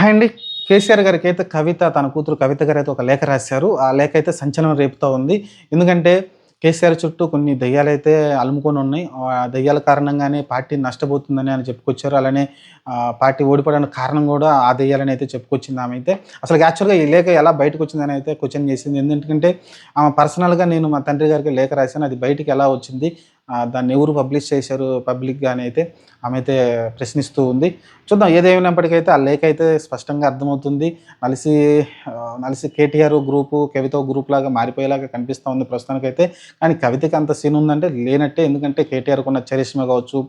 Hi అండి. కేసీఆర్ గారికైతే కవిత తన కూతురు కవిత గారైతే ఒక లేఖ రాశారు. ఆ లేఖ అయితే సంచలనం రేపుతా ఉంది. ఎందుకంటే కేసీఆర్ చుట్టూ కొన్ని దెయ్యాలైతే అలుముకొనున్నాయి. ఆ దెయ్యాల కారణంగానే పార్టీ నష్టపోతుందని ఆయన చెప్పుకొచ్చారు. అలానే పార్టీ ఓడిపోవడానికి కారణం గూడా ఆ దెయ్యాలని అయితే చెప్పుకొచ్చింది ఆమైతే. అసలు యాక్చువల్‌గా ఈ లేఖ ఎలా బయటకొచ్చిందని అయితే క్వెషన్ చేసింది. ఎందుకంటే ఆమె పర్సనల్‌గా నేను మా తండ్రి గారికి లేఖ రాశాను. అది బయటికి ఎలా వచ్చింది? దాన్ని ఎవరు పబ్లిష్ చేశారు పబ్లిక్‌గా అని అయితే ఆమైతే ప్రశ్నిస్తూ ఉంది. చూద్దాం ఏదేమైనప్పటికైతే ఆ లేఖ అయితే స్పష్టంగా అర్థమవుతుంది. నలిసి నలిసి కేటీఆర్ గ్రూపు, కవిత గ్రూప్‌లాగా మారిపోయేలాగా కనిపిస్తా ఉంది ప్రస్తుతానికైతే. కానీ కవితకి అంత సీన్ ఉందంటే లేనట్టే. ఎందుకంటే కేటీఆర్‌కున్న చరిష్మా కావచ్చు,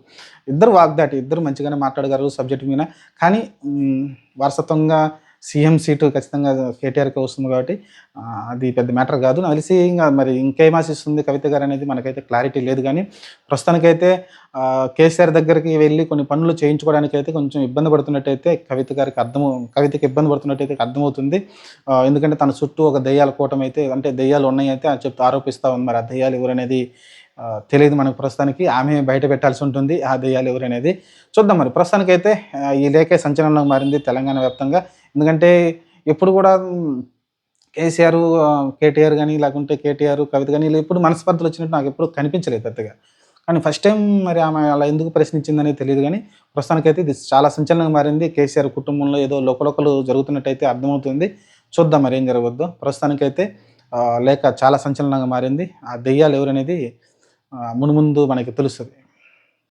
ఇద్దరు వాగ్దాటి, ఇద్దరు మంచిగానే మాట్లాడగలరు సబ్జెక్ట్ మీద. కానీ వారసత్వంగా సీఎం సీటు ఖచ్చితంగా కేటీఆర్‌కే వస్తుంది కాబట్టి అది పెద్ద మ్యాటర్ కాదు. నాకు తెలిసి మరి ఇంకేం ఆశిస్తుంది కవిత గారనేది మనకైతే క్లారిటీ లేదు గానీ, ప్రస్తుతానికైతే కేసీఆర్ దగ్గరికి వెళ్లి కొన్ని పనులు చేయించుకోవడానికైతే కొంచెం ఇబ్బంది పడుతున్నట్టయితే కవితకి ఇబ్బంది పడుతున్నట్టయితే అర్థమవుతుంది. ఎందుకంటే తన చుట్టూ ఒక దెయ్యాల కూటమైతే అంటే దెయ్యాలు ఉన్నాయైతే ఆరోపిస్తా ఉంది. మరి ఆ దెయ్యాలు ఎవరనేది తెలీదు మనకు ప్రస్తుతానికి. ఆమె బయట పెట్టాల్సి ఉంటుంది ఆ దెయ్యాలు ఎవరనేది. చూద్దాం మరి ప్రస్తుతానికైతే ఈ లేఖే సంచలనంగా మారింది తెలంగాణ వ్యాప్తంగా. ఎందుకంటే ఎప్పుడు గూడా కేసీఆర్, కేటీఆర్ గాని, లేకుంటే కేటీఆర్, కవిత గాని ఈళ్ళు ఎప్పుడు మనస్పర్ధలొచ్చినట్టు నాకెప్పుడు కనిపించలేదు పెద్దగా. కానీ ఫస్ట్ టైమ్ మరి ఆమె అలా ఎందుకు ప్రశ్నించిందనేది తెలీదు గానీ, ప్రస్తుతానికైతే ఇది చాలా సంచలనంగా మారింది. కేసీఆర్ కుటుంబంలో ఏదో లోకలోకలు జరుగుతున్నట్టయితే అర్థమవుతుంది. చూద్దాం మరి ఏం జరగబోద్దో. ప్రస్తుతానికైతే లేఖ చాలా సంచలనంగా మారింది. ఆ దెయ్యాలు ఎవరనేది మునుముందు మనకి తెలుస్తది.